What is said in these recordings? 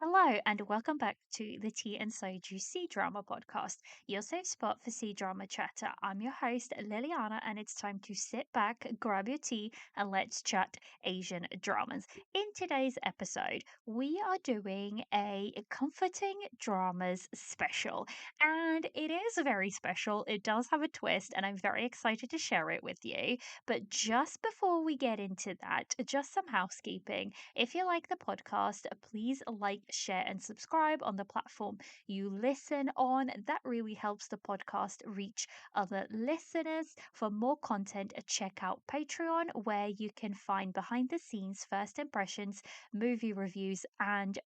Hello, and welcome back to the Tea and Soju C Drama Podcast, your safe spot for C drama chatter. I'm your host, Liliana, and it's time to sit back, grab your tea, and let's chat Asian dramas. In today's episode, we are doing a comforting dramas special, and it is very special. It does have a twist, and I'm very excited to share it with you. But just before we get into that, just some housekeeping. If you like the podcast, please like, share, and subscribe on the platform you listen on. That really helps the podcast reach other listeners. For more content, check out Patreon, where you can find behind the scenes first impressions, movie reviews, and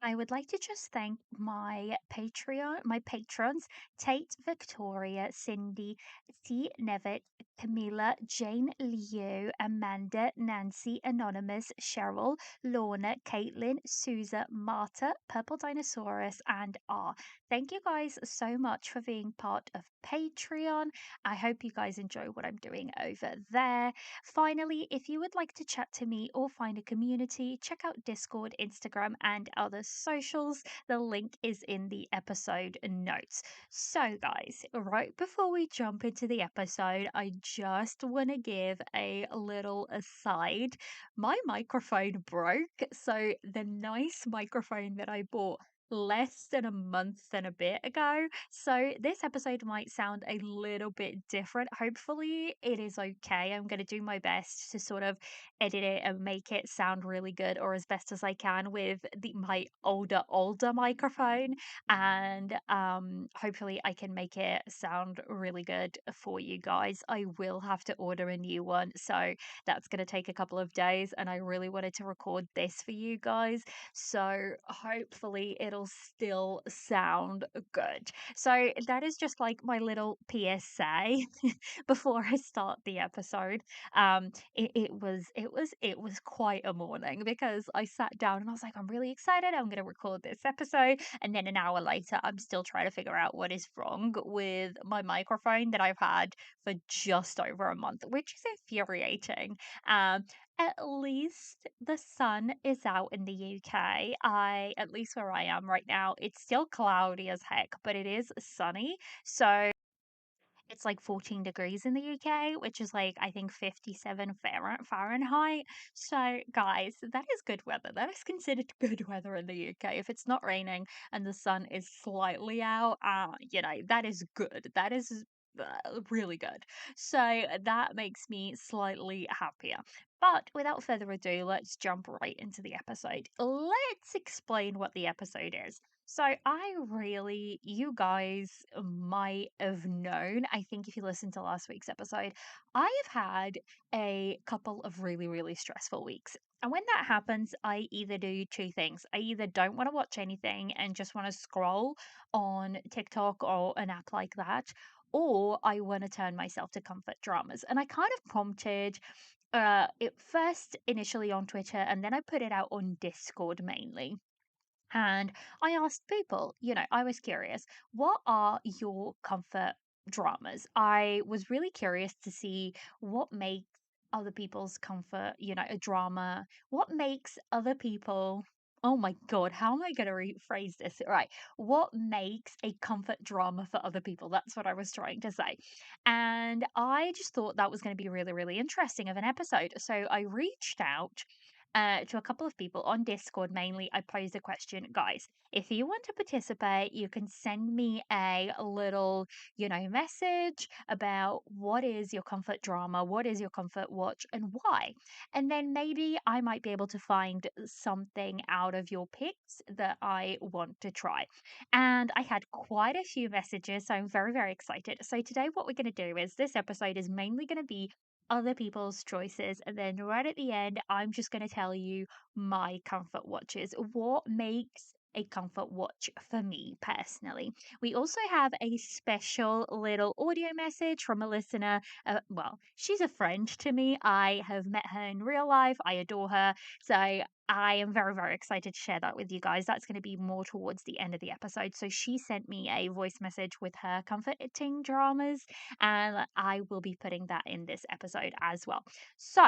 I would like to just thank my patrons, Tate, Victoria, Cindy, T. Nevitt, Camila, Jane Liu, Amanda, Nancy, Anonymous, Cheryl, Lorna, Caitlin, Souza, Marta, Purple Dinosaurus, and R. Thank you guys so much for being part of Patreon. I hope you guys enjoy what I'm doing over there. Finally, if you would like to chat to me or find a community, check out Discord, Instagram, and other socials. The link is in the episode notes. So, guys, right before we jump into the episode, I just want to give a little aside. My microphone broke, so the nice microphone that I bought less than a month and a bit ago. So this episode might sound a little bit different. Hopefully, it is okay. I'm going to do my best to sort of edit it and make it sound really good or as best as I can with my older microphone. And hopefully, I can make it sound really good for you guys. I will have to order a new one. So that's going to take a couple of days. And I really wanted to record this for you guys. So hopefully it'll still sound good. So that is just like my little PSA before I start the episode. It was quite a morning because I sat down and I was like, I'm really excited. I'm gonna record this episode. And then an hour later, I'm still trying to figure out what is wrong with my microphone that I've had for just over a month, which is infuriating. Um, at least the sun is out in the UK. At least where I am right now, it's still cloudy as heck, but it is sunny. So it's like 14 degrees in the UK, which is like, I think 57 Fahrenheit. So, guys, that is good weather. That is considered good weather in the UK. If it's not raining and the sun is slightly out, that is good. That is really good. So, that makes me slightly happier. But without further ado, let's jump right into the episode. Let's explain what the episode is. So you guys might have known, I think if you listened to last week's episode, I have had a couple of really, really stressful weeks. And when that happens, I either do two things. I either don't want to watch anything and just want to scroll on TikTok or an app like that, or I want to turn myself to comfort dramas. And I kind of prompted it first initially on Twitter, and then I put it out on Discord mainly. And I asked people, I was curious, what are your comfort dramas? I was really curious to see what makes other people's comfort, a drama, what makes other people. Oh my God, how am I going to rephrase this? Right. What makes a comfort drama for other people? That's what I was trying to say. And I just thought that was going to be really, really interesting of an episode. So I reached out to a couple of people on Discord mainly. I posed a question, guys. If you want to participate, you can send me a little, message about what is your comfort drama, what is your comfort watch, and why. And then maybe I might be able to find something out of your picks that I want to try. And I had quite a few messages, so I'm very, very excited. So today, what we're going to do is this episode is mainly going to be other people's choices. And then right at the end, I'm just going to tell you my comfort watches. What makes a comfort watch for me personally. We also have a special little audio message from a listener. Well, she's a friend to me. I have met her in real life. I adore her. So I am very, very excited to share that with you guys. That's going to be more towards the end of the episode. So she sent me a voice message with her comforting dramas, and I will be putting that in this episode as well. So,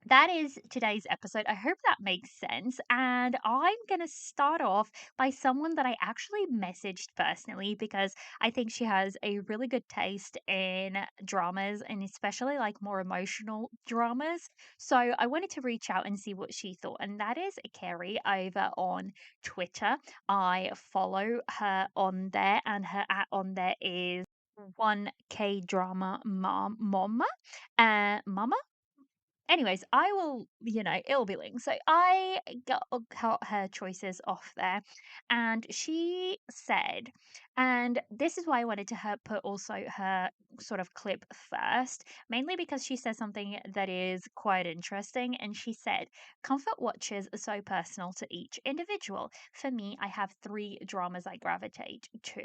that is today's episode. I hope that makes sense. And I'm going to start off by someone that I actually messaged personally because I think she has a really good taste in dramas and especially like more emotional dramas. So I wanted to reach out and see what she thought. And that is Carrie over on Twitter. I follow her on there, and her at on there is 1K drama mama. Mama, anyways, I will, it'll be linked. So I got her choices off there, and she said, and this is why I wanted to put also her sort of clip first, mainly because she says something that is quite interesting. And she said, comfort watches are so personal to each individual. For me, I have three dramas I gravitate to.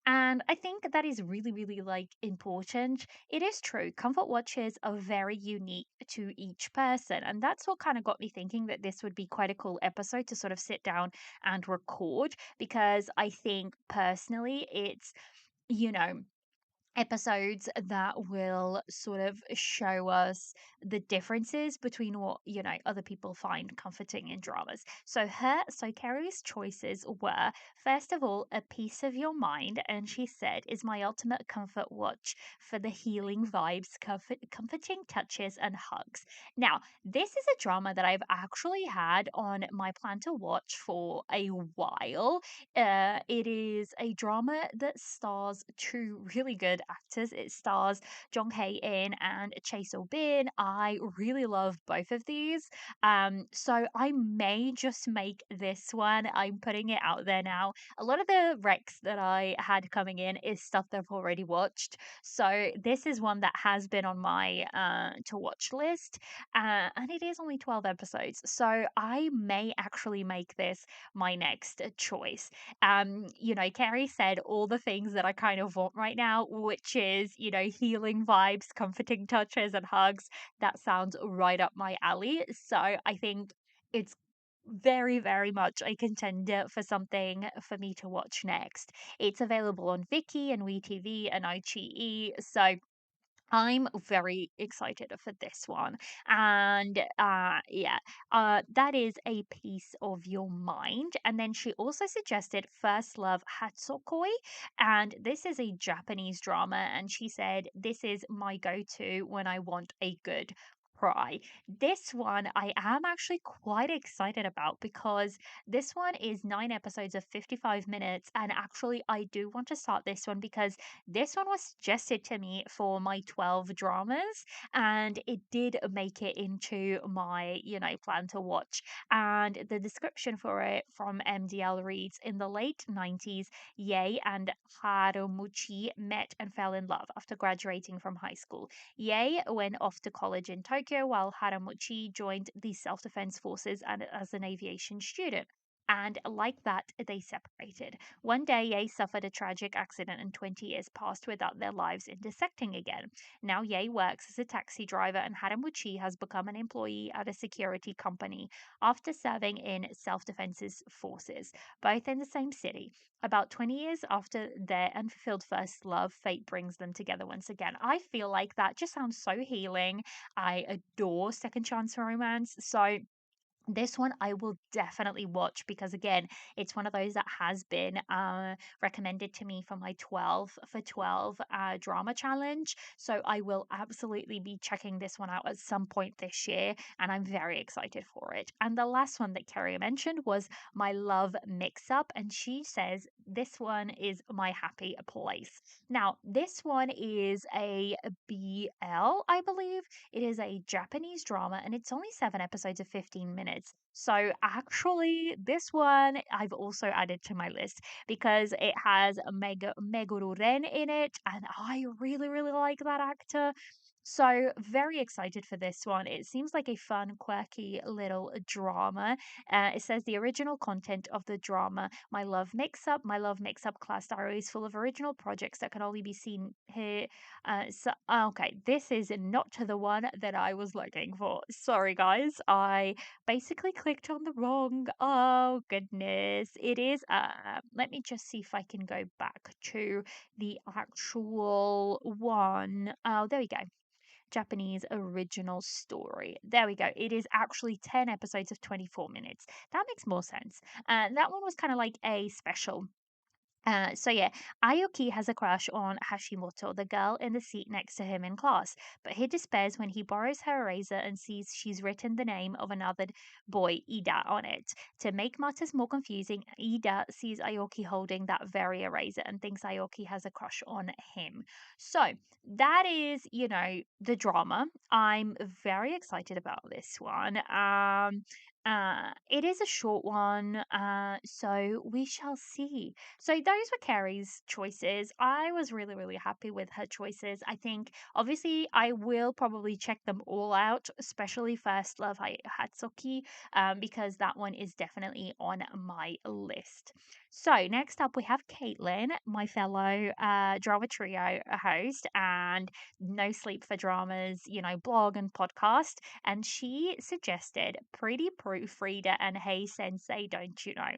And I think that is really, really like important. It is true. Comfort watches are very unique to each person. And that's what kind of got me thinking that this would be quite a cool episode to sort of sit down and record, because I think personally it's, you know, episodes that will sort of show us the differences between what other people find comforting in dramas. So Carrie's choices were, first of all, A Piece of Your Mind, and she said is my ultimate comfort watch for the healing vibes, comforting touches and hugs. Now, this is a drama that I've actually had on my plan to watch for a while. It is a drama that stars two really good actors. It stars Jong Hae In and Chae So Bin. I really love both of these. So I may just make this one. I'm putting it out there now. A lot of the recs that I had coming in is stuff that I've already watched. So this is one that has been on my to watch list, and it is only 12 episodes. So I may actually make this my next choice. Carrie said all the things that I kind of want right now, which is, healing vibes, comforting touches, and hugs. That sounds right up my alley. So I think it's very, very much a contender for something for me to watch next. It's available on Viki and WeTV and iQIYI. So I'm very excited for this one. And yeah, that is A Piece of Your Mind. And then she also suggested First Love Hatsukoi. And this is a Japanese drama. And she said, this is my go to when I want a good cry. This one I am actually quite excited about because this one is 9 episodes of 55 minutes. And actually, I do want to start this one because this one was suggested to me for my 12 dramas, and it did make it into my, plan to watch. And the description for it from MDL reads, in the late 90s, Ye and Harumuchi met and fell in love after graduating from high school. Ye went off to college in Tokyo while Haramuchi joined the self defense forces and as an aviation student. And like that, they separated. One day, Ye suffered a tragic accident, and 20 years passed without their lives intersecting again. Now, Ye works as a taxi driver, and Haramuchi has become an employee at a security company after serving in self defense forces, both in the same city. About 20 years after their unfulfilled first love, fate brings them together once again. I feel like that just sounds so healing. I adore second chance romance. So, this one I will definitely watch because again, it's one of those that has been recommended to me for my 12 for 12 drama challenge. So I will absolutely be checking this one out at some point this year, and I'm very excited for it. And the last one that Carrie mentioned was My Love Mix Up, and she says this one is my happy place. Now, this one is a BL, I believe. It is a Japanese drama and it's only 7 episodes of 15 minutes. So, actually, this one I've also added to my list because it has Meguro Ren in it, and I really, really like that actor. So, very excited for this one. It seems like a fun, quirky little drama. It says the original content of the drama, My Love Mix Up class diary is full of original projects that can only be seen here. Okay, this is not the one that I was looking for. Sorry, guys. I basically clicked on the wrong. Oh, goodness. It is, let me just see if I can go back to the actual one. Oh, there we go. Japanese original story. There we go. It is actually 10 episodes of 24 minutes. That makes more sense. That one was kind of like a special. So yeah, Aoki has a crush on Hashimoto, the girl in the seat next to him in class, but he despairs when he borrows her eraser and sees she's written the name of another boy, Ida, on it. To make matters more confusing, Ida sees Aoki holding that very eraser and thinks Aoki has a crush on him. So that is, the drama. I'm very excited about this one. It is a short one, so we shall see. So those were Carrie's choices. I was really, really happy with her choices. I think obviously I will probably check them all out, especially First Love Hatsuki, because that one is definitely on my list. So next up we have Caitlin, my fellow drama trio host and No Sleep for Dramas, blog and podcast, and she suggested Pretty Proofreader and Hey Sensei, Don't You Know?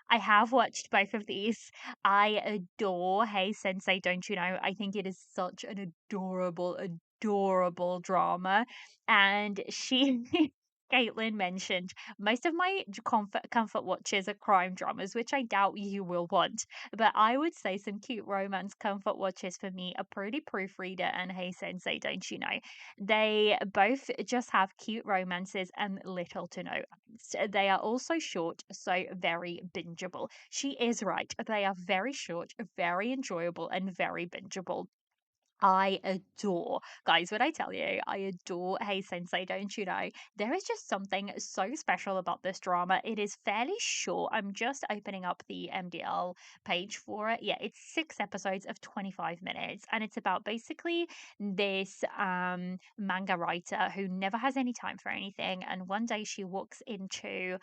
I have watched both of these. I adore Hey Sensei, Don't You Know? I think it is such an adorable drama. And Caitlin mentioned most of my comfort watches are crime dramas, which I doubt you will want. But I would say some cute romance comfort watches for me are Pretty Proofreader and Hey Sensei, Don't You Know? They both just have cute romances and little to no angst. They are also short, so very bingeable. She is right. They are very short, very enjoyable, and very bingeable. I adore, guys, when I tell you, I adore Hey Sensei, Don't You Know? There is just something so special about this drama. It is fairly short. I'm just opening up the MDL page for it. Yeah, it's 6 episodes of 25 minutes, and it's about basically this manga writer who never has any time for anything. And one day she walks into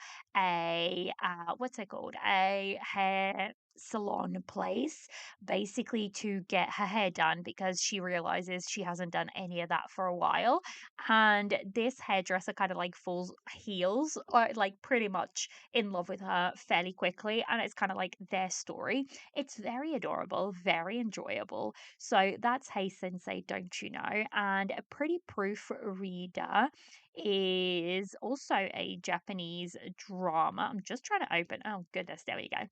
what's it called? A hair salon place basically to get her hair done because she realizes she hasn't done any of that for a while. And this hairdresser kind of like falls heels or like pretty much in love with her fairly quickly. And it's kind of like their story. It's very adorable, very enjoyable. So that's Hey Sensei, Don't You Know? And a Pretty Proof Reader is also a Japanese drama. I'm just trying to open. Oh goodness, there we go.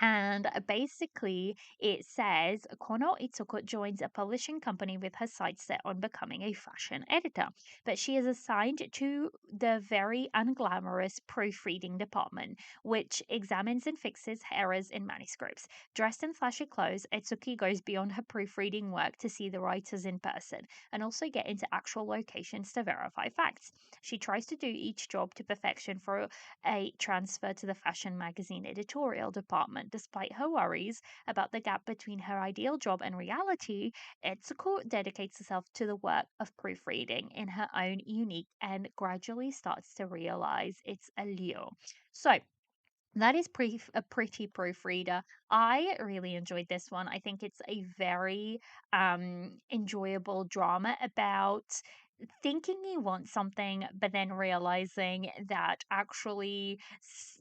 And basically, it says Kono Itsuko joins a publishing company with her sights set on becoming a fashion editor. But she is assigned to the very unglamorous proofreading department, which examines and fixes errors in manuscripts. Dressed in flashy clothes, Itsuki goes beyond her proofreading work to see the writers in person and also get into actual locations to verify facts. She tries to do each job to perfection for a transfer to the fashion magazine editorial department. Despite her worries about the gap between her ideal job and reality, Etsuko dedicates herself to the work of proofreading in her own unique and gradually starts to realize its allure. So, that is a pretty proofreader. I really enjoyed this one. I think it's a very enjoyable drama about thinking you want something, but then realizing that actually,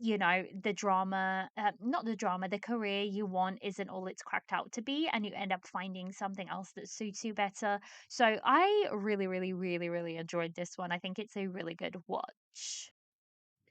the drama, not the drama, the career you want isn't all it's cracked out to be, and you end up finding something else that suits you better. So I really, really, really, really enjoyed this one. I think it's a really good watch.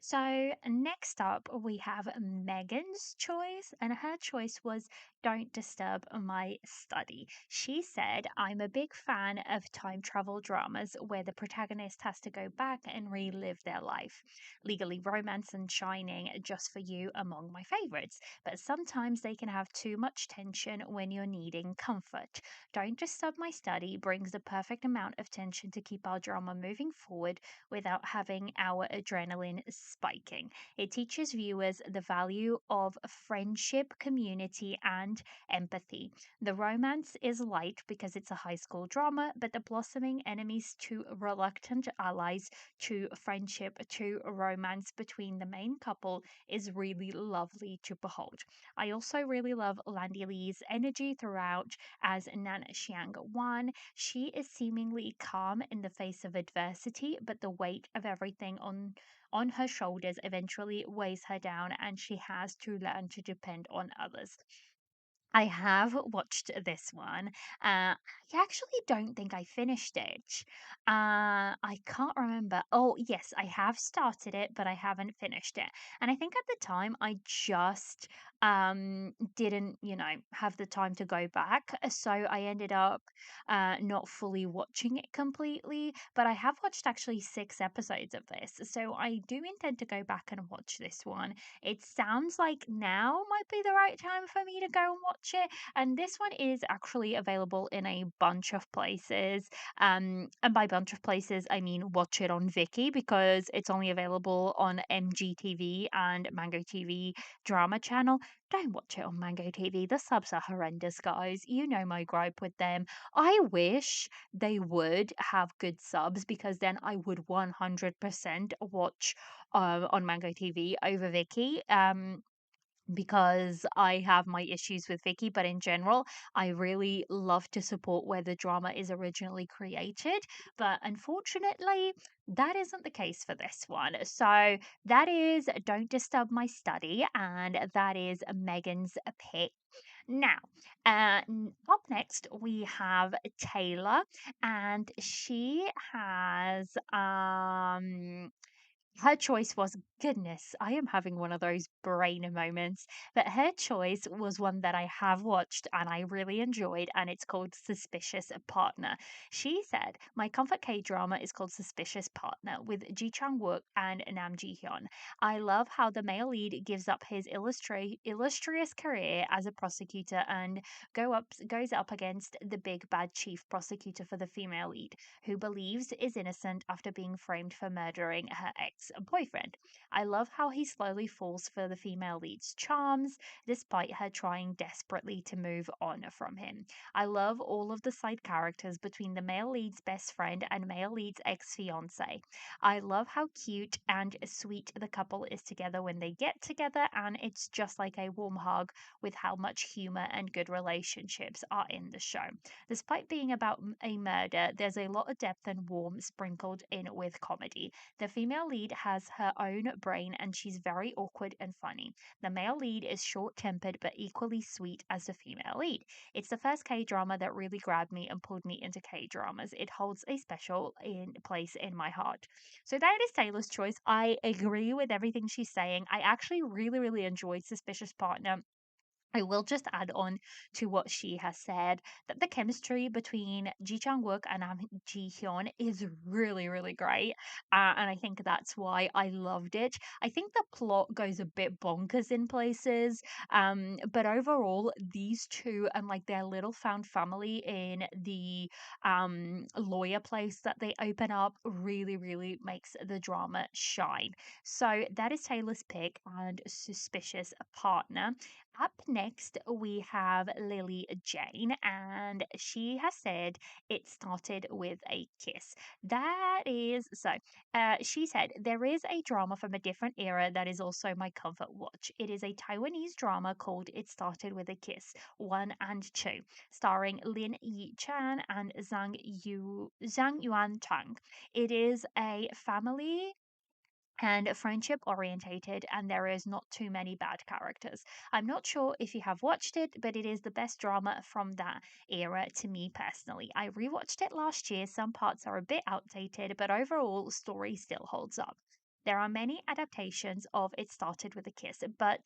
So, next up, we have Megan's choice, and her choice was Don't Disturb My Study. She said, I'm a big fan of time travel dramas where the protagonist has to go back and relive their life. Legally Romance and Shining, just for you, among my favorites, but sometimes they can have too much tension when you're needing comfort. Don't Disturb My Study brings the perfect amount of tension to keep our drama moving forward without having our adrenaline spiking. It teaches viewers the value of friendship, community, and empathy. The romance is light because it's a high school drama, but the blossoming enemies to reluctant allies to friendship to romance between the main couple is really lovely to behold. I also really love Landy Lee's energy throughout as Nan Xiang Wan. She is seemingly calm in the face of adversity, but the weight of everything on her shoulders eventually weighs her down and she has to learn to depend on others. I have watched this one. I actually don't think I finished it. I can't remember. Oh, yes, I have started it, but I haven't finished it. And I think at the time I just didn't, have the time to go back. So I ended up not fully watching it completely. But I have watched actually 6 episodes of this. So I do intend to go back and watch this one. It sounds like now might be the right time for me to go and watch it. And this one is actually available in a bunch of places. And by bunch of places, I mean watch it on Viki because it's only available on MGTV and Mango TV drama channel. Don't watch it on Mango TV. The subs are horrendous, guys. You know my gripe with them. I wish they would have good subs because then I would 100% watch on Mango TV over Viki. Because I have my issues with Vicky, but in general, I really love to support where the drama is originally created. But unfortunately, that isn't the case for this one. So that is Don't Disturb My Study, and that is Megan's pick. Now, up next, we have Taylor, and she has her choice was goodness, I am having one of those brain moments. But her choice was one that I have watched and I really enjoyed, and it's called Suspicious Partner. She said, my comfort K drama is called Suspicious Partner with Ji Chang Wook and Nam Ji Hyun. I love how the male lead gives up his illustrious career as a prosecutor and goes up against the big bad chief prosecutor for the female lead, who believes is innocent after being framed for murdering her ex boyfriend. I love how he slowly falls for the female lead's charms, despite her trying desperately to move on from him. I love all of the side characters between the male lead's best friend and male lead's ex fiance. I love how cute and sweet the couple is together when they get together, and it's just like a warm hug with how much humor and good relationships are in the show. Despite being about a murder, there's a lot of depth and warmth sprinkled in with comedy. The female lead has her own brain and she's very awkward and funny. The male lead is short tempered but equally sweet as the female lead. It's the first K drama that really grabbed me and pulled me into K dramas. It holds a special place in my heart. So that is Taylor's choice. I agree with everything she's saying. I actually really, really enjoyed Suspicious Partner. I will just add on to what she has said that the chemistry between Ji Chang Wook and Nam Ji Hyun is really, really great. And I think that's why I loved it. I think the plot goes a bit bonkers in places. But overall, these two and like their little found family in the lawyer place that they open up really, really makes the drama shine. So that is Taylor's pick and Suspicious Partner. Up next, we have Lily Jane, and she has said it started with a kiss. That is so. She said, there is a drama from a different era that is also my comfort watch. It is a Taiwanese drama called It Started with a Kiss 1 and 2, starring Lin Yi Chan and Zhang Yuan Tang. It is a family and friendship orientated, and there is not too many bad characters. I'm not sure if you have watched it, but it is the best drama from that era to me personally. I rewatched it last year. Some parts are a bit outdated, but overall story still holds up. There are many adaptations of It Started with a Kiss, but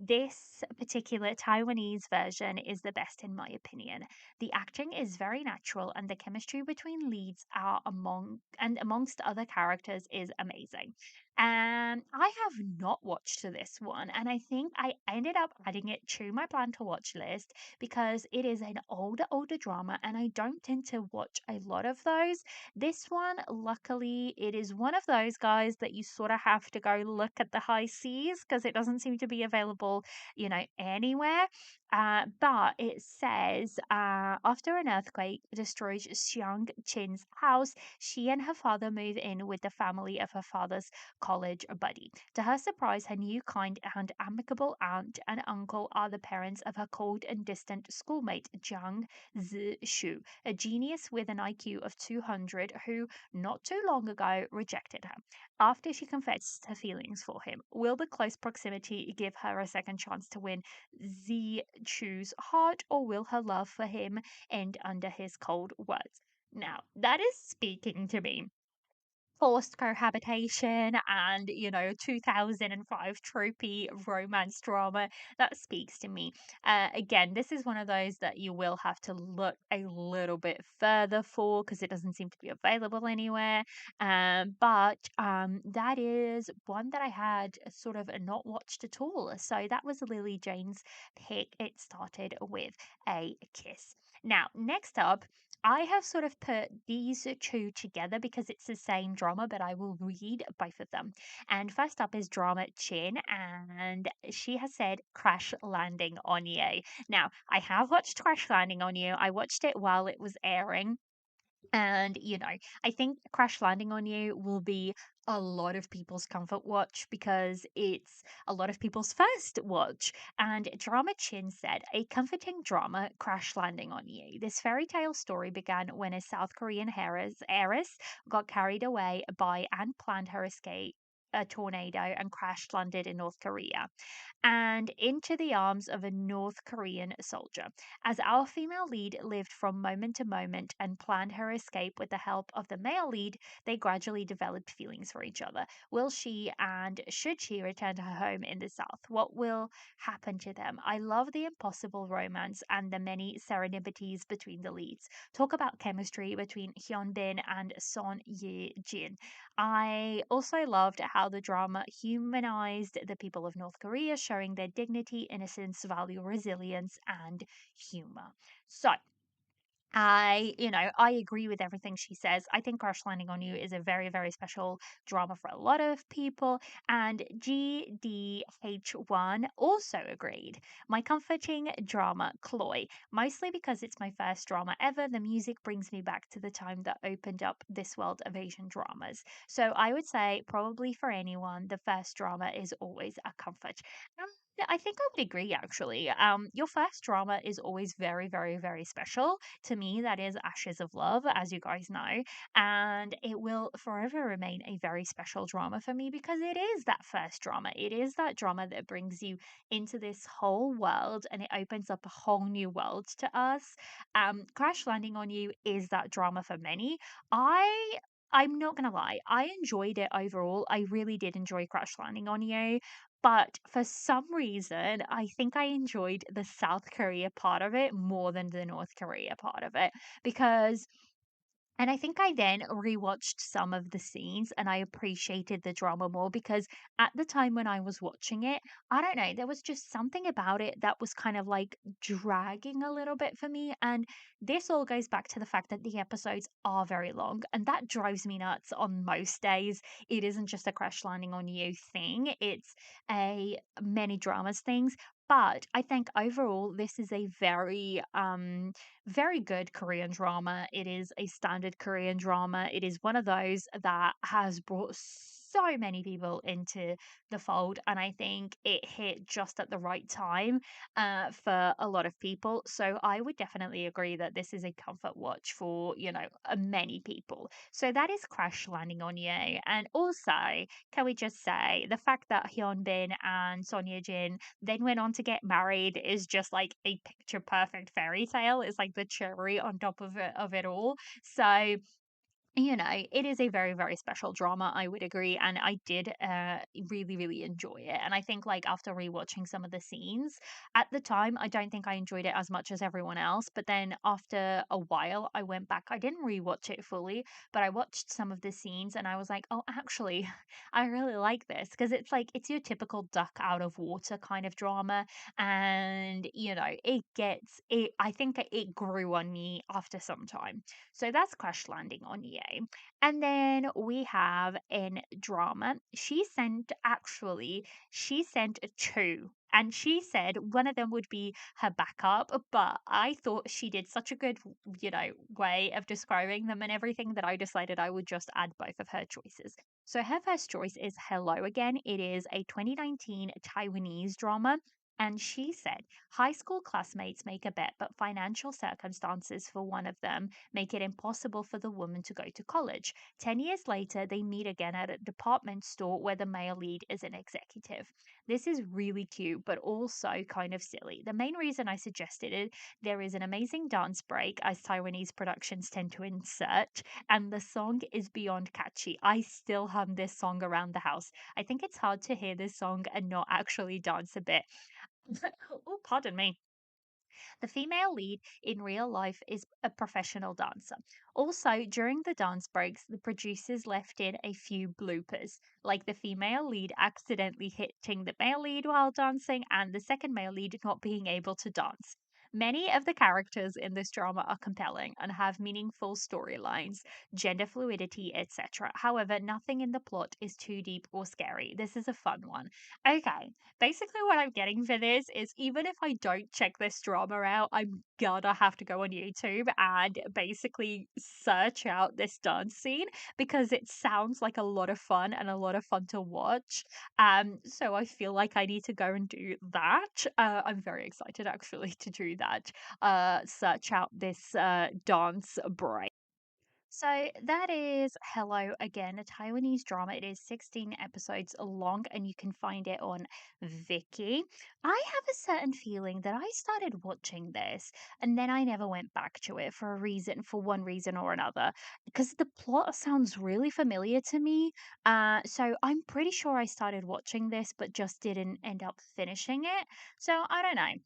this particular Taiwanese version is the best in my opinion. The acting is very natural and the chemistry between leads are amongst other characters is amazing. And I have not watched this one, and I think I ended up adding it to my plan to watch list because it is an older drama and I don't tend to watch a lot of those. This one, luckily, it is one of those guys that you sort of have to go look at the high seas because it doesn't seem to be available, anywhere. But it says after an earthquake destroys Xiang Qin's house, she and her father move in with the family of her father's college buddy. To her surprise, her new kind and amicable aunt and uncle are the parents of her cold and distant schoolmate, Jiang Zishu, a genius with an IQ of 200 who, not too long ago, rejected her. After she confessed her feelings for him, will the close proximity give her a second chance to win Zishu's heart, or will her love for him end under his cold words? Now, that is speaking to me. Forced cohabitation and, 2005 tropey romance drama. That speaks to me. Again, this is one of those that you will have to look a little bit further for because it doesn't seem to be available anywhere. But that is one that I had sort of not watched at all. So that was Lily Jane's pick. It started with a kiss. Now, next up, I have sort of put these two together because it's the same drama, but I will read both of them. And first up is Drama Chin, and she has said Crash Landing on You. Now, I have watched Crash Landing on You. I watched it while it was airing. And, I think Crash Landing on You will be a lot of people's comfort watch because it's a lot of people's first watch. And Drama Chin said, a comforting drama, Crash Landing on You. This fairy tale story began when a South Korean heiress got carried away by and planned her escape. A tornado and crash landed in North Korea and into the arms of a North Korean soldier. As our female lead lived from moment to moment and planned her escape with the help of the male lead, they gradually developed feelings for each other. Will she and should she return to her home in the South? What will happen to them? I love the impossible romance and the many serendipities between the leads. Talk about chemistry between Hyun Bin and Son Ye Jin. I also loved how the drama humanized the people of North Korea, showing their dignity, innocence, value, resilience, and humor. So, I agree with everything she says. I think Crash Landing on You is a very, very special drama for a lot of people. And GDH1 also agreed. My comforting drama, Chloe, mostly because it's my first drama ever. The music brings me back to the time that opened up this world of Asian dramas. So I would say, probably for anyone, the first drama is always a comfort. I think I would agree actually. Your first drama is always very, very, very special. To me, that is Ashes of Love, as you guys know. And it will forever remain a very special drama for me because it is that first drama. It is that drama that brings you into this whole world and it opens up a whole new world to us. Crash Landing on You is that drama for many. I I'm not gonna lie, I enjoyed it overall. I really did enjoy Crash Landing on You. But for some reason, I think I enjoyed the South Korea part of it more than the North Korea part of it because and I think I then rewatched some of the scenes and I appreciated the drama more because at the time when I was watching it, I don't know, there was just something about it that was kind of like dragging a little bit for me. And this all goes back to the fact that the episodes are very long and that drives me nuts on most days. It isn't just a Crash Landing on You thing, it's a many dramas things. But I think overall, this is a very good Korean drama. It is a standard Korean drama. It is one of those that has brought so many people into the fold, and I think it hit just at the right time for a lot of people. So I would definitely agree that this is a comfort watch for many people. So that is Crash Landing on You, and also can we just say the fact that Hyun Bin and Son Ye Jin then went on to get married is just like a picture perfect fairy tale. It's like the cherry on top of it all. So it is a very, very special drama, I would agree, and I did really, really enjoy it. And I think, like, after rewatching some of the scenes at the time, I don't think I enjoyed it as much as everyone else. But then after a while, I went back. I didn't rewatch it fully, but I watched some of the scenes, and I was like, oh, actually, I really like this because it's like it's your typical duck out of water kind of drama, and it gets it. I think it grew on me after some time. So that's Crash Landing on You. And then we have in drama, she sent two. And she said one of them would be her backup, but I thought she did such a good, way of describing them and everything that I decided I would just add both of her choices. So her first choice is Hello Again. It is a 2019 Taiwanese drama. And she said, high school classmates make a bet, but financial circumstances for one of them make it impossible for the woman to go to college. 10 years later, they meet again at a department store where the male lead is an executive. This is really cute, but also kind of silly. The main reason I suggested it, there is an amazing dance break, as Taiwanese productions tend to insert, and the song is beyond catchy. I still hum this song around the house. I think it's hard to hear this song and not actually dance a bit. Oh, pardon me. The female lead in real life is a professional dancer. Also, during the dance breaks, the producers left in a few bloopers, like the female lead accidentally hitting the male lead while dancing and the second male lead not being able to dance. Many of the characters in this drama are compelling and have meaningful storylines, gender fluidity, etc. However, nothing in the plot is too deep or scary. This is a fun one. Okay, basically what I'm getting for this is even if I don't check this drama out, I'm gonna have to go on YouTube and basically search out this dance scene because it sounds like a lot of fun and a lot of fun to watch. So I feel like I need to go and do that. I'm very excited actually to do that. Search out this dance break. So that is Hello Again, a Taiwanese drama. It is 16 episodes long and you can find it on Viki. I have a certain feeling that I started watching this and then I never went back to it for a reason, for one reason or another, because the plot sounds really familiar to me. So I'm pretty sure I started watching this but just didn't end up finishing it. So I don't know.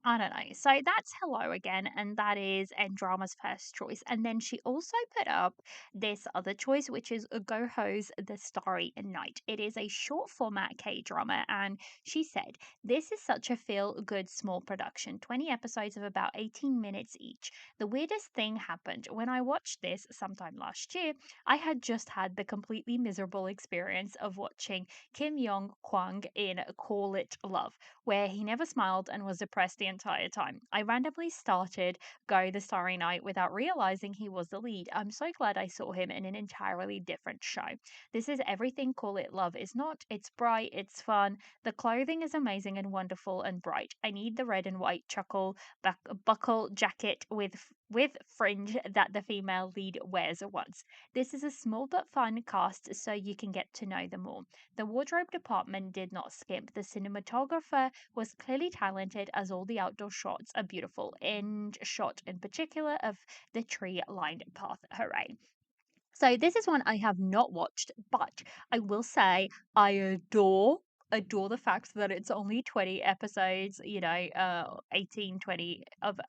I don't know. So that's Hello Again, and that is Andrama's first choice. And then she also put up this other choice, which is Go Ho's The Starry Night. It is a short format K drama, and she said, this is such a feel good small production, 20 episodes of about 18 minutes each. The weirdest thing happened when I watched this sometime last year. I had just had the completely miserable experience of watching Kim Yong Kwang in Call It Love where he never smiled and was depressed the entire time. I randomly started Go the Starry Night without realizing he was the lead. I'm so glad I saw him in an entirely different show. This is everything Call It Love is not. It's bright, it's fun. The clothing is amazing and wonderful and bright. I need the red and white buckle jacket with fringe that the female lead wears once. This is a small but fun cast so you can get to know them all. The wardrobe department did not skimp. The cinematographer was clearly talented as all the outdoor shots are beautiful, and shot in particular of the tree lined path. Hooray. So this is one I have not watched, but I will say I adore the fact that it's only 20 episodes, 18, 20 of,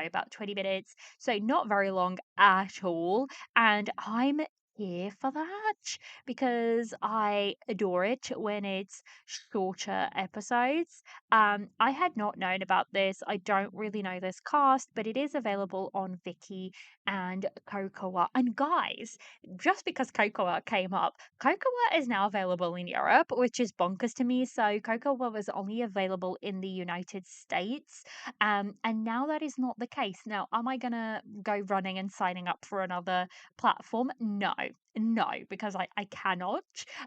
about 20 minutes. So not very long at all. And I'm here for that because I adore it when it's shorter episodes. I had not known about this. I don't really know this cast, but it is available on Viki and Cocoa. And guys, just because Cocoa came up, Cocoa is now available in Europe, which is bonkers to me. So Cocoa was only available in the United States, and now that is not the case. Now, am I gonna go running and signing up for another platform? No. No, because I cannot.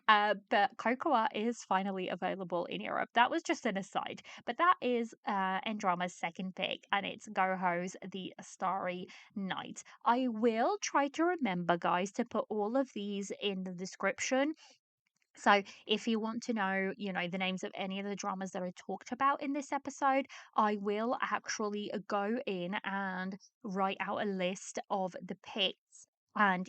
But Cocoa is finally available in Europe. That was just an aside. But that is Endrama's second pick, and it's Goho's The Starry Night. I will try to remember, guys, to put all of these in the description. So if you want to know, the names of any of the dramas that are talked about in this episode, I will actually go in and write out a list of the picks and,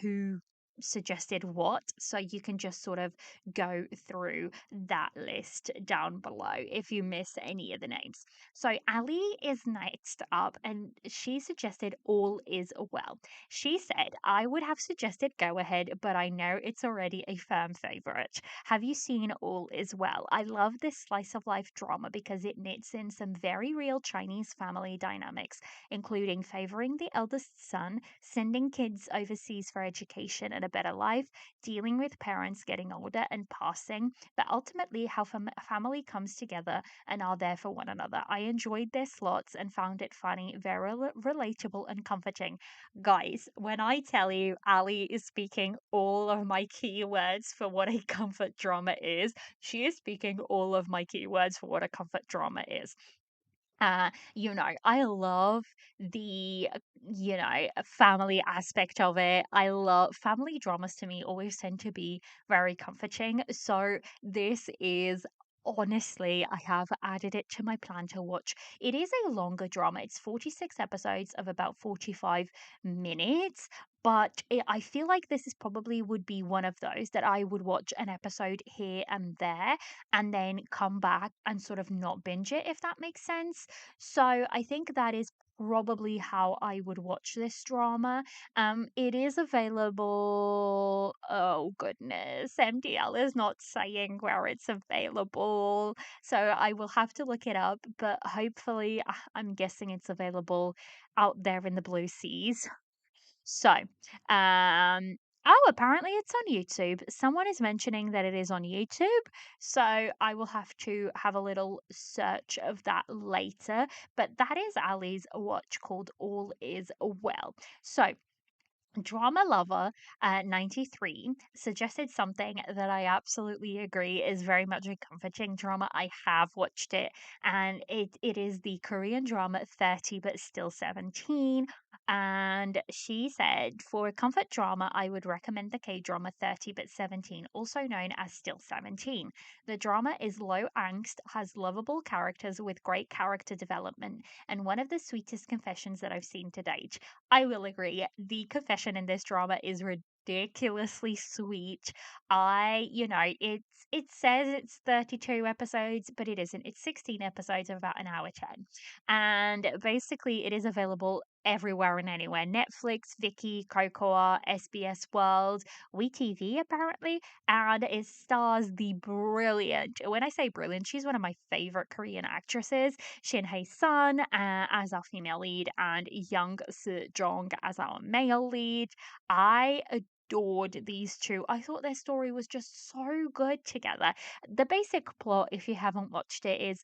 who suggested what. So you can just sort of go through that list down below if you miss any of the names. So Ali is next up and she suggested All Is Well. She said, I would have suggested Go Ahead, but I know it's already a firm favorite. Have you seen All Is Well? I love this slice of life drama because it knits in some very real Chinese family dynamics, including favoring the eldest son, sending kids overseas for education, and a better life, dealing with parents getting older and passing, but ultimately how family comes together and are there for one another. I enjoyed this lots and found it funny, very relatable and comforting. Guys, when I tell you Ali is speaking all of my keywords for what a comfort drama is, she is speaking all of my keywords for what a comfort drama is. I love the, family aspect of it. I love family dramas to me always tend to be very comforting. So this is honestly, I have added it to my plan to watch. It is a longer drama. It's 46 episodes of about 45 minutes. But I feel like this is probably would be one of those that I would watch an episode here and there and then come back and sort of not binge it, if that makes sense. So I think that is probably how I would watch this drama. It is available. Oh goodness, MDL is not saying where it's available, so I will have to look it up. But hopefully, I'm guessing it's available out there in the blue seas. So, apparently it's on YouTube. Someone is mentioning that it is on YouTube. So I will have to have a little search of that later. But that is Ali's watch called All Is Well. So, Drama Lover 93 suggested something that I absolutely agree is very much a comforting drama. I have watched it, and it is the Korean drama 30 but Still 17. And she said, for a comfort drama, I would recommend the K drama 30 but 17, also known as Still 17. The drama is low angst, has lovable characters with great character development, and one of the sweetest confessions that I've seen to date. I will agree. The confession in this drama is ridiculously sweet. It says it's 32 episodes, but it isn't. It's 16 episodes of about an hour 10. And basically it is available everywhere and anywhere. Netflix, Viki, Cocoa, SBS World, WeTV apparently, and it stars the brilliant. When I say brilliant, she's one of my favorite Korean actresses. Shin Hae Sun as our female lead, and Young Se Jong as our male lead. I adored these two. I thought their story was just so good together. The basic plot, if you haven't watched it, is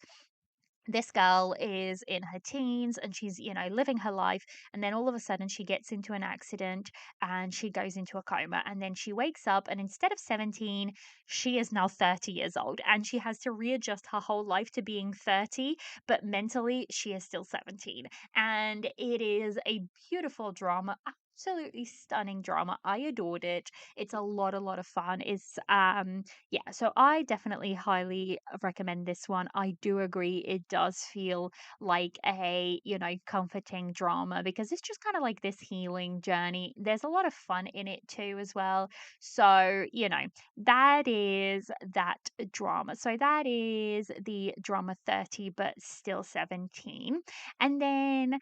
this girl is in her teens and she's, living her life. And then all of a sudden she gets into an accident and she goes into a coma. And then she wakes up and instead of 17, she is now 30 years old and she has to readjust her whole life to being 30, but mentally she is still 17. And it is a beautiful drama. Absolutely stunning drama. I adored it. It's a lot of fun. Yeah, so I definitely highly recommend this one. I do agree it does feel like a, comforting drama because it's just kind of like this healing journey. There's a lot of fun in it too as well. So, that is that drama. So that is the drama 30 but still 17. And then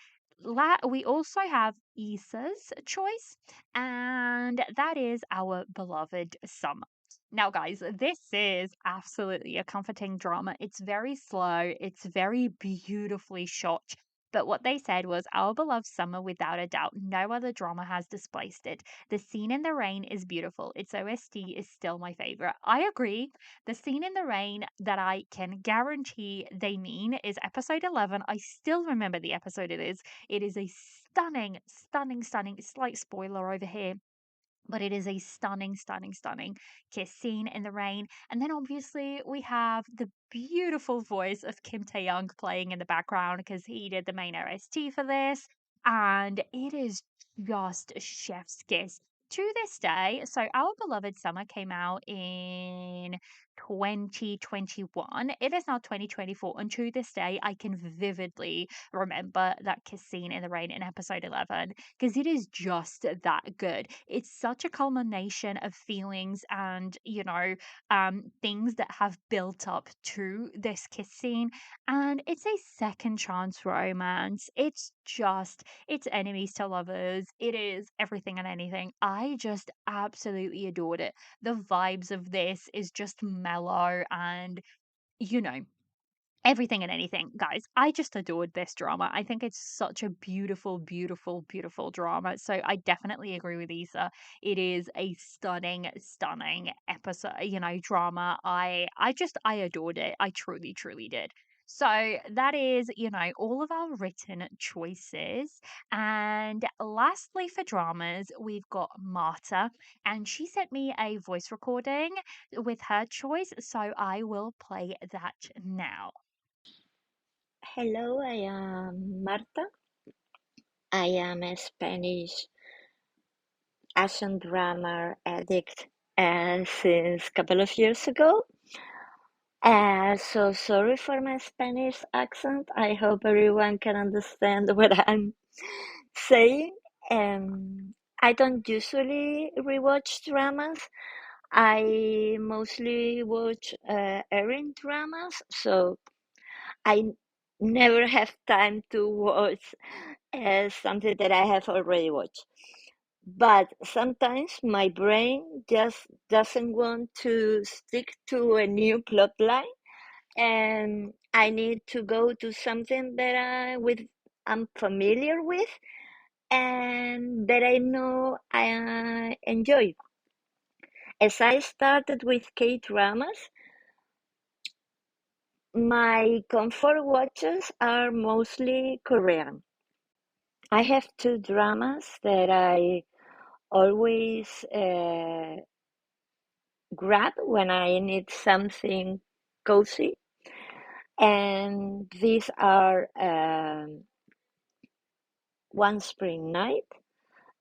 we also have Issa's choice, and that is our beloved Summer. Now, guys, this is absolutely a comforting drama. It's very slow, it's very beautifully shot. But what they said was, our beloved summer, without a doubt, no other drama has displaced it. The scene in the rain is beautiful. Its OST is still my favorite. I agree. The scene in the rain that I can guarantee they mean is episode 11. I still remember the episode it is. It is a stunning, stunning, stunning, slight spoiler over here, but it is a stunning, stunning, stunning kiss scene in the rain. And then obviously we have the beautiful voice of Kim Tae Young playing in the background because he did the main OST for this. And it is just chef's kiss. To this day, so Our Beloved Summer came out in 2021. It is now 2024. And to this day, I can vividly remember that kiss scene in the rain in episode 11 because it is just that good. It's such a culmination of feelings and, things that have built up to this kiss scene. And it's a second chance romance. It's enemies to lovers. It is everything and anything. I just absolutely adored it. The vibes of this is just mellow and, you know, Everything and anything, guys. I just adored this drama. I think it's such a beautiful, beautiful, beautiful drama. So I definitely agree with Isa. It is a stunning, stunning episode, drama. I adored it. I truly, truly did. So that is, all of our written choices. And lastly, for dramas, we've got Marta, and she sent me a voice recording with her choice. So I will play that now. Hello, I am Marta. I am a Spanish action drama addict since a couple of years ago. So sorry for my Spanish accent. I hope everyone can understand what I'm saying. I don't usually rewatch dramas. I mostly watch airing dramas, so I never have time to watch something that I have already watched. But sometimes my brain just doesn't want to stick to a new plot line, and I need to go to something that I'm familiar with and that I know I enjoy. As I started with K dramas, my comfort watches are mostly Korean. I have two dramas that I always grab when I need something cozy, and these are One Spring Night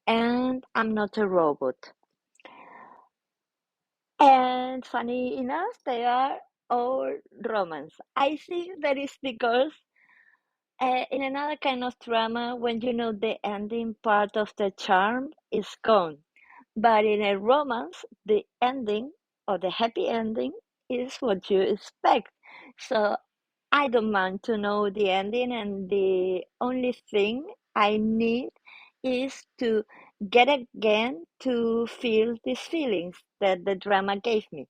and I'm Not a Robot. And funny enough, they are all romance. I think that is because in another kind of drama, when you know the ending, part of the charm is gone. But in a romance, the ending or the happy ending is what you expect. So I don't want to know the ending, and the only thing I need is to get again to feel these feelings that the drama gave me.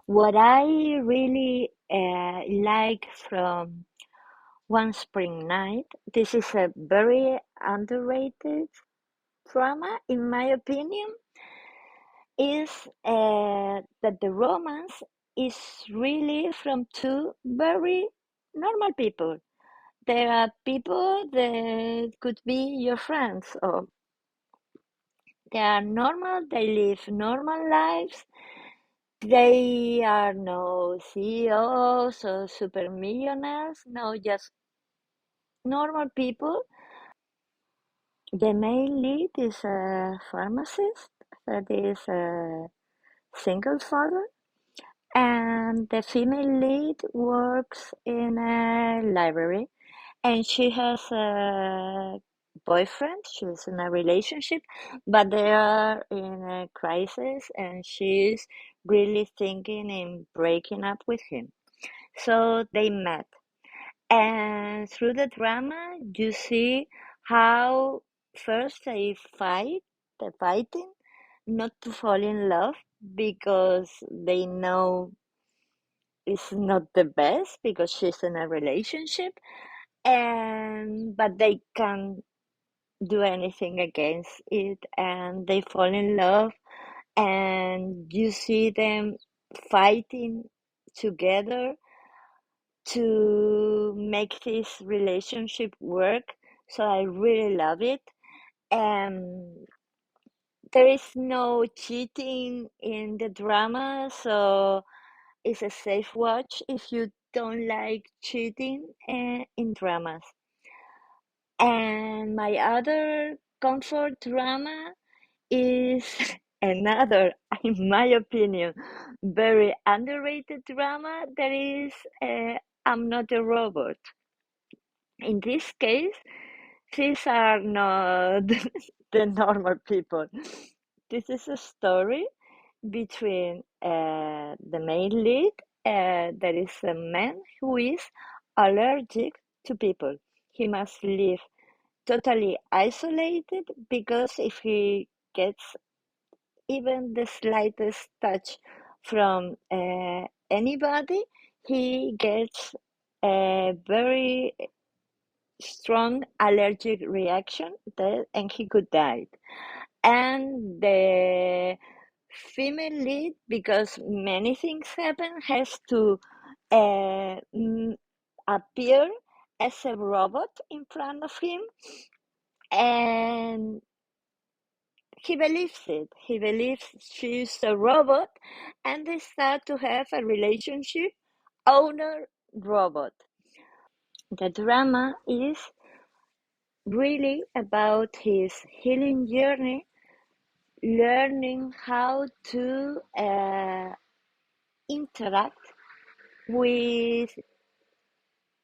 What I really like from One Spring Night, this is a very underrated drama, in my opinion, is that the romance is really from two very normal people. There are people that could be your friends, or they are normal, they live normal lives. They are no CEOs or super millionaires, no, just normal people. The main lead is a pharmacist that is a single father, and the female lead works in a library, and she has a boyfriend. She's in a relationship, but they are in a crisis, and she's really thinking in breaking up with him. So they met, and through the drama, you see how first they fight, they're fighting not to fall in love because they know it's not the best because she's in a relationship, and but they can't do anything against it, and they fall in love, and you see them fighting together to make this relationship work. So I really love it. And there is no cheating in the drama, so it's a safe watch if you don't like cheating in dramas. And my other comfort drama is another, in my opinion, very underrated drama that is I'm Not a Robot. In this case, these are not the normal people. This is a story between the main lead, there is a man who is allergic to people. He must live totally isolated because if he gets even the slightest touch from anybody, he gets a very strong allergic reaction that, and he could die. And the female lead, because many things happen, has to appear as a robot in front of him, and he believes it. He believes she's a robot, and they start to have a relationship, owner robot. The drama is really about his healing journey, learning how to interact with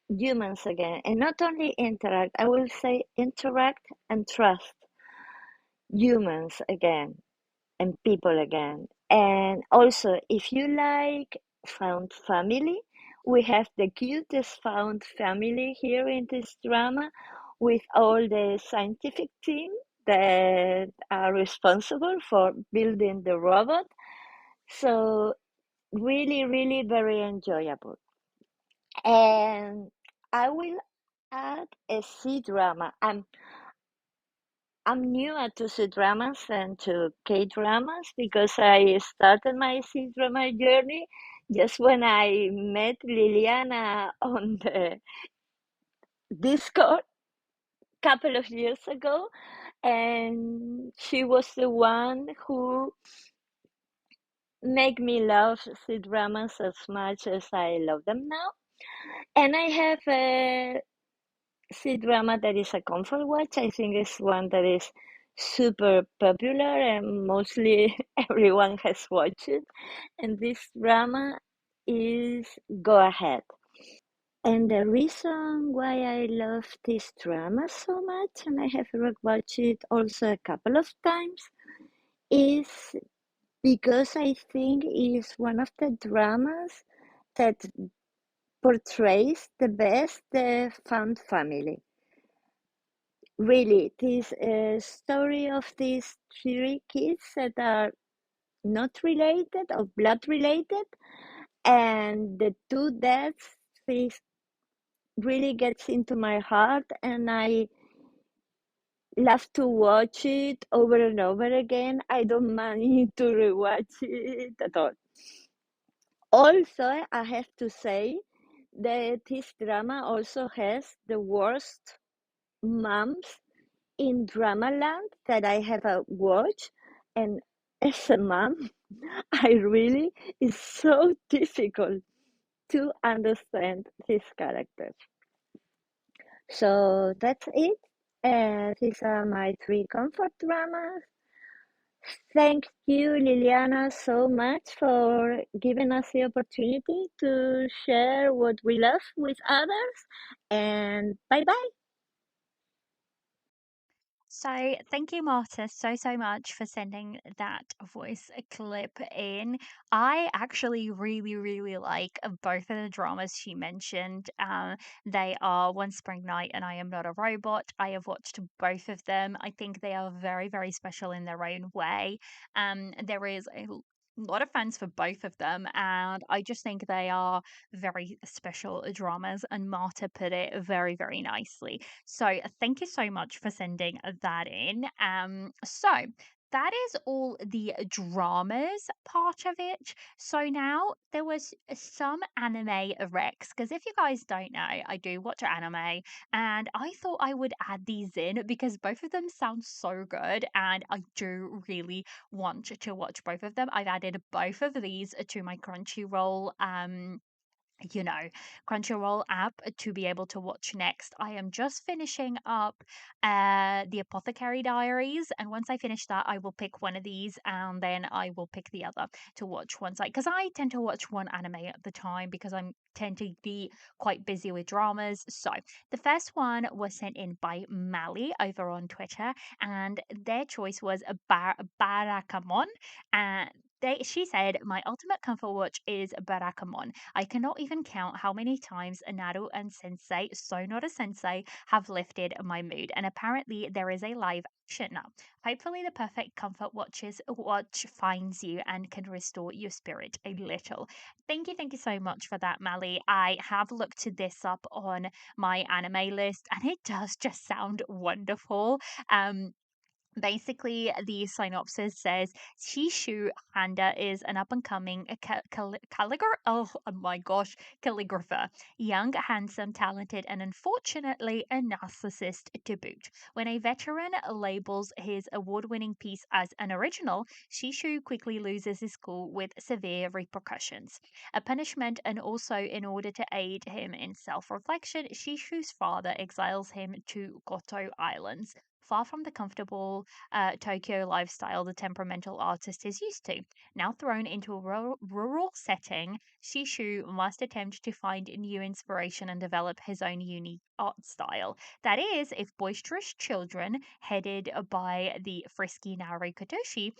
humans again. And not only interact, I will say interact and trust humans again and people again. And also, if you like found family, we have the cutest found family here in this drama with all the scientific team that are responsible for building the robot. So really, really very enjoyable. And I will add a C drama. I'm newer to C dramas and to K dramas because I started my C drama journey just when I met Liliana on the Discord a couple of years ago, and she was the one who made me love C dramas as much as I love them now. And I have a C drama that is a comfort watch. I think it's one that is super popular and mostly everyone has watched it. And this drama is Go Ahead. And the reason why I love this drama so much, and I have rewatched it also a couple of times, is because I think it is one of the dramas that portrays the best the found family. Really, this story of these three kids that are not related or blood related, and the two deaths, this really gets into my heart, and I love to watch it over and over again. I don't mind to rewatch it at all. Also, I have to say that this drama also has the worst moms in Dramaland that I have watched, and as a mom, I really it's so difficult to understand these characters. So that's it. These are my three comfort dramas. Thank you, Liliana, so much for giving us the opportunity to share what we love with others. And bye bye. So, thank you, Marta, so much for sending that voice clip in. I actually really like both of the dramas she mentioned. They are One Spring Night and I Am Not a Robot. I have watched both of them. I think they are very special in their own way. There is a lot of fans for both of them, and I just think they are very special dramas. And Marta put it very nicely. So thank you so much for sending that in. So that is all the dramas part of it. So now there was some anime Rex, because if you guys don't know, I do watch anime, and I thought I would add these in because both of them sound so good, and I do really want to watch both of them. I've added both of these to my Crunchyroll you know, Crunchyroll app to be able to watch next. I am just finishing up the Apothecary Diaries, and once I finish that, I will pick one of these, and then I will pick the other to watch once because I tend to watch one anime at the time because I'm tend to be quite busy with dramas. So the first one was sent in by Mali over on Twitter, and their choice was Barakamon, and She said, "My ultimate comfort watch is Barakamon. I cannot even count how many times Naru and Sensei, so not a Sensei, have lifted my mood. And apparently there is a live action now. Hopefully the perfect comfort watch finds you and can restore your spirit a little." Thank you so much for that, Mally. I have looked this up on my anime list and it does just sound wonderful. Um, Basically, the synopsis says Shishu Handa is an up and coming calligrapher. Oh my gosh, calligrapher. Young, handsome, talented, and unfortunately a narcissist to boot. When a veteran labels his award winning piece as an original, Shishu quickly loses his cool with severe repercussions. A punishment, and also in order to aid him in self reflection, Shishu's father exiles him to Goto Islands, far from the comfortable Tokyo lifestyle the temperamental artist is used to. Now thrown into a rural setting, Shishu must attempt to find new inspiration and develop his own unique art style. That is, if boisterous children, headed by the frisky Naori Kotoshi,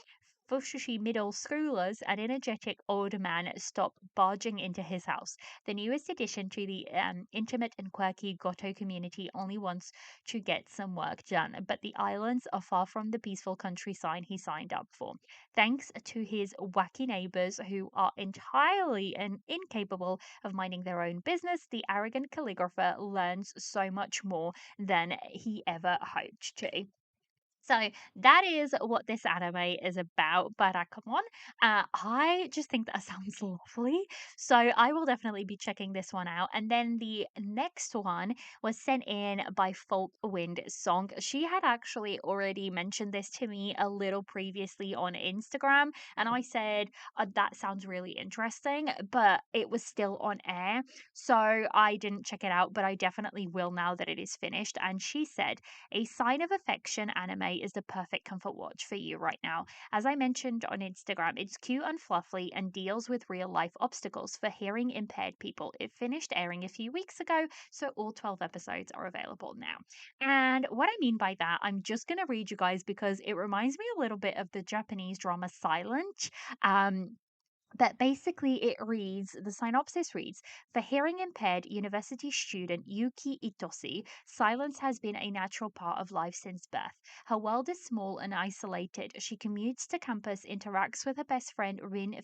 Fushigi middle schoolers, and energetic older man stop barging into his house. The newest addition to the intimate and quirky Goto community only wants to get some work done, but the islands are far from the peaceful countryside he signed up for. Thanks to his wacky neighbors who are entirely incapable of minding their own business, the arrogant calligrapher learns so much more than he ever hoped to. So that is what this anime is about, Barakamon. I just think that sounds lovely. So I will definitely be checking this one out. And then the next one was sent in by Folk Wind Song. She had actually already mentioned this to me a little previously on Instagram. And I said, that sounds really interesting, but it was still on air. So I didn't check it out, but I definitely will now that it is finished. And she said, a sign of affection anime is the perfect comfort watch for you right now. As I mentioned on Instagram, it's cute and fluffy and deals with real life obstacles for hearing impaired people. It finished airing a few weeks ago, so all 12 episodes are available now. And what I mean by that, I'm just going to read you guys because it reminds me a little bit of the Japanese drama Silent. Um, but basically, the synopsis reads, for hearing impaired university student Yuki Itoshi, silence has been a natural part of life since birth. Her world is small and isolated. She commutes to campus, interacts with her best friend Rin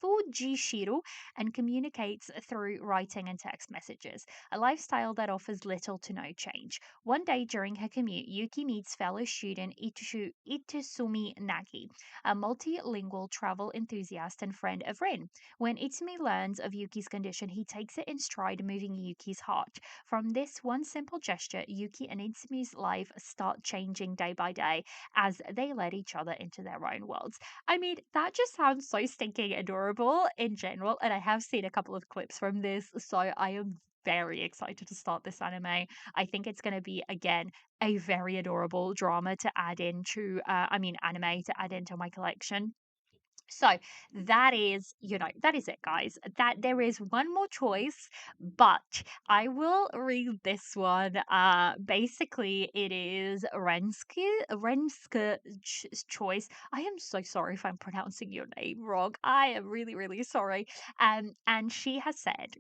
Fujishiro, and communicates through writing and text messages, a lifestyle that offers little to no change. One day during her commute, Yuki meets fellow student Itusumi Nagi, a multilingual travel enthusiast and friend of Rin. When Itsumi learns of Yuki's condition, he takes it in stride, moving Yuki's heart. From this one simple gesture, Yuki and Itsumi's life start changing day by day as they let each other into their own worlds. I mean, that just sounds so stinking adorable in general, and I have seen a couple of clips from this, so I am very excited to start this anime. I think it's going to be, again, a very adorable drama to add into, anime to add into my collection. So that is, that is it, guys. That there is one more choice, but I will read this one. Basically, it is Renske choice. I am so sorry if I'm pronouncing your name wrong. I am really, really sorry. And she has said,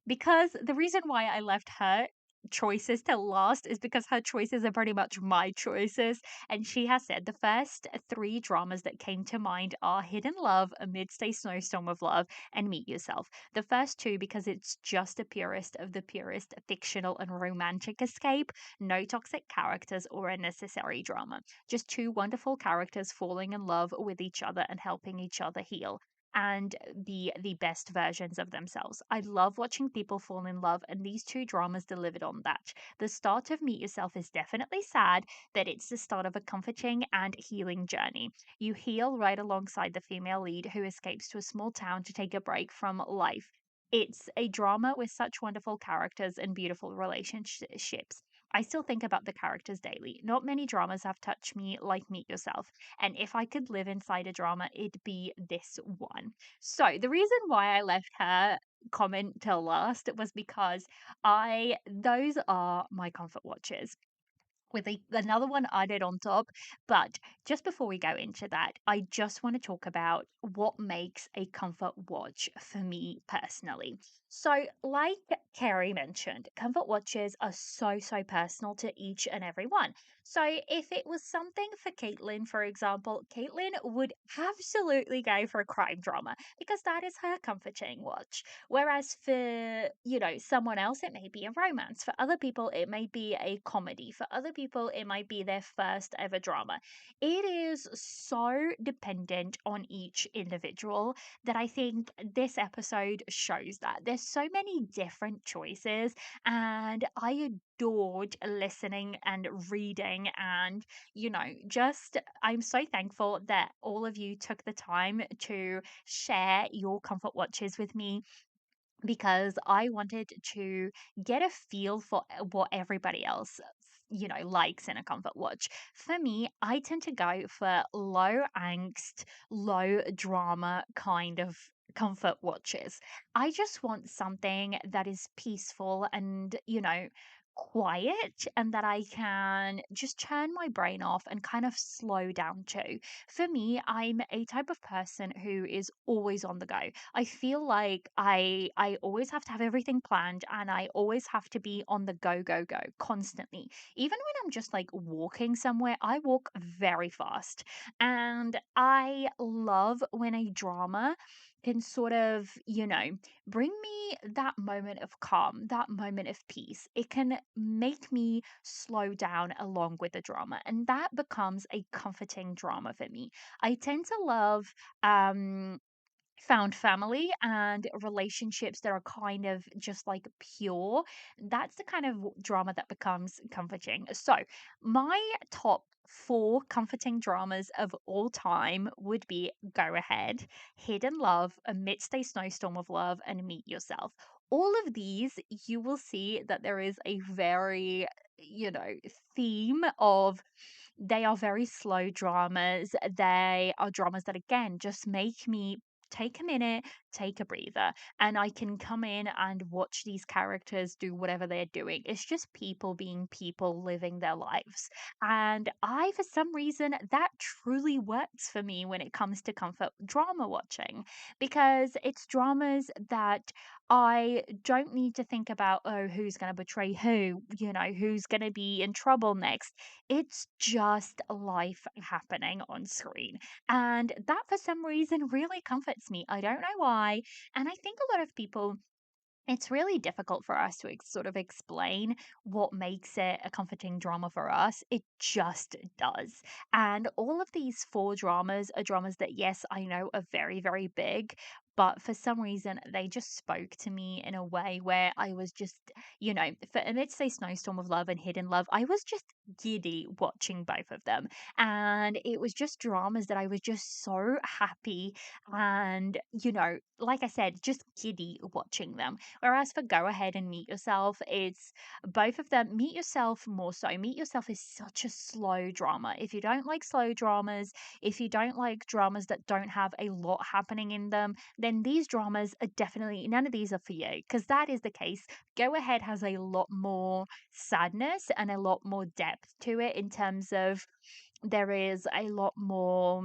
because the reason why I left her choices to last is because her choices are pretty much my choices. And she has said the first three dramas that came to mind are Hidden Love, Amidst a Snowstorm of Love, and Meet Yourself. The first two because it's just the purest of the purest fictional and romantic escape, no toxic characters or unnecessary drama. Just two wonderful characters falling in love with each other and helping each other heal and be the best versions of themselves. I love watching people fall in love, and these two dramas delivered on that. The start of Meet Yourself is definitely sad, but it's the start of a comforting and healing journey. You heal right alongside the female lead who escapes to a small town to take a break from life. It's a drama with such wonderful characters and beautiful relationships. I still think about the characters daily. Not many dramas have touched me like Meet Yourself. And if I could live inside a drama, it'd be this one. So the reason why I left her comment till last was because those are my comfort watches. with another one added on top. But just before we go into that, I just want to talk about what makes a comfort watch for me personally. So, like Carrie mentioned, comfort watches are so personal to each and every one. So, if it was something for Caitlin, for example, Caitlin would absolutely go for a crime drama because that is her comforting watch. Whereas for, someone else, it may be a romance. For other people, it may be a comedy. For other people, it might be their first ever drama. It is so dependent on each individual that I think this episode shows that. There's so many different choices, and I adored listening and reading and just I'm so thankful that all of you took the time to share your comfort watches with me because I wanted to get a feel for what everybody else, likes in a comfort watch. For me, I tend to go for low angst, low drama kind of comfort watches. I just want something that is peaceful and, quiet and that I can just turn my brain off and kind of slow down to. For me, I'm a type of person who is always on the go. I feel like I always have to have everything planned and I always have to be on the go constantly. Even when I'm just like walking somewhere, I walk very fast. And I love when a drama can sort of, bring me that moment of calm, that moment of peace. It can make me slow down along with the drama, and that becomes a comforting drama for me. I tend to love um found family and relationships that are kind of just like pure. That's the kind of drama that becomes comforting. So, my top four comforting dramas of all time would be Go Ahead, Hidden Love, Amidst a Snowstorm of Love, and Meet Yourself. All of these, you will see that there is a very, theme of they are very slow dramas. They are dramas that, again, just make me take a minute, take a breather, and I can come in and watch these characters do whatever they're doing. It's just people being people living their lives. And for some reason, that truly works for me when it comes to comfort drama watching because it's dramas that I don't need to think about, oh, who's going to betray who, who's going to be in trouble next. It's just life happening on screen. And that, for some reason, really comforts me. I don't know why. And I think a lot of people it's really difficult for us to sort of explain what makes it a comforting drama for us. It just does. And all of these four dramas are dramas that, yes, I know are very big, but for some reason, they just spoke to me in a way where I was just, for let's say Snowstorm of Love and Hidden Love, I was just giddy watching both of them. And it was just dramas that I was just so happy and, like I said, just giddy watching them. Whereas for Go Ahead and Meet Yourself, it's both of them. Meet Yourself more so. Meet Yourself is such a slow drama. If you don't like slow dramas, if you don't like dramas that don't have a lot happening in them, then these dramas are definitely none of these are for you because that is the case. Go Ahead has a lot more sadness and a lot more depth to it in terms of there is a lot more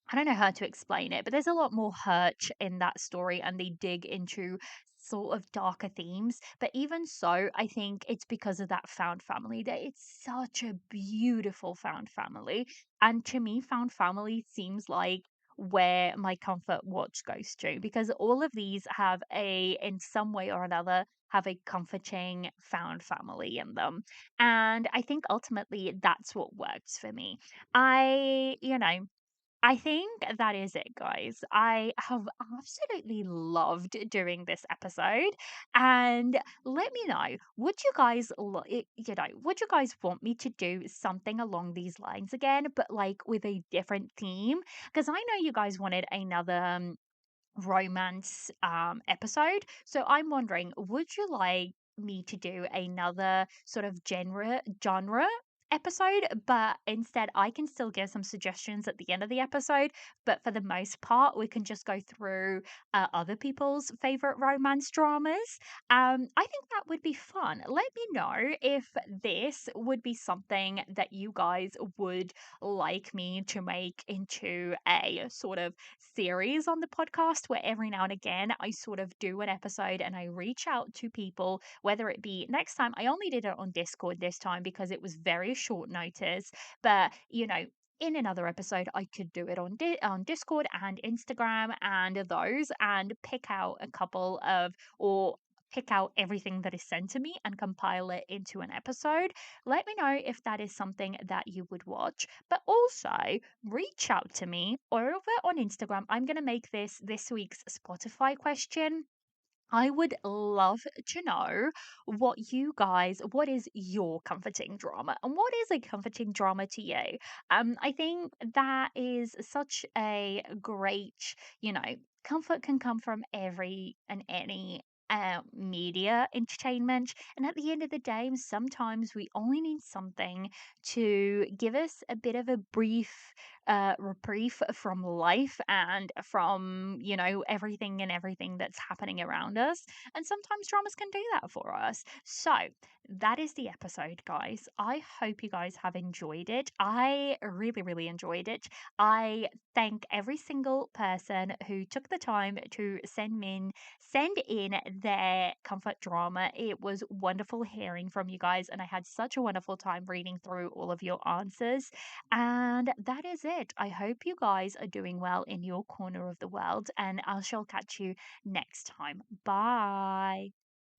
I don't know how to explain it, but there's a lot more hurt in that story and they dig into sort of darker themes. But even so, I think it's because of that found family that it's such a beautiful found family. And to me, found family seems like where my comfort watch goes to because all of these have in some way or another, have a comforting found family in them. And I think ultimately that's what works for me. I think that is it, guys. I have absolutely loved doing this episode. And let me know, would you guys want me to do something along these lines again, but like with a different theme? Because I know you guys wanted another romance episode. So I'm wondering, would you like me to do another sort of genre episode, but instead I can still give some suggestions at the end of the episode. But for the most part, we can just go through other people's favorite romance dramas. I think that would be fun. Let me know if this would be something that you guys would like me to make into a sort of series on the podcast where every now and again I sort of do an episode and I reach out to people, whether it be next time. I only did it on Discord this time because it was very short notice, but in another episode I could do it on Discord and Instagram and those, and pick out a couple of, or pick out everything that is sent to me and compile it into an episode. Let me know if that is something that you would watch. But also reach out to me over on Instagram. I'm going to make this week's Spotify question. I would love to know what is your comforting drama and what is a comforting drama to you? I think that is such a great, you know, comfort can come from every and any media entertainment. And at the end of the day, sometimes we only need something to give us a bit of a brief reprieve from life and from, everything that's happening around us. And sometimes dramas can do that for us. So that is the episode, guys. I hope you guys have enjoyed it. I really, really enjoyed it. I thank every single person who took the time to send in their comfort drama. It was wonderful hearing from you guys, and I had such a wonderful time reading through all of your answers. And that is it. I hope you guys are doing well in your corner of the world, and I shall catch you next time. Bye.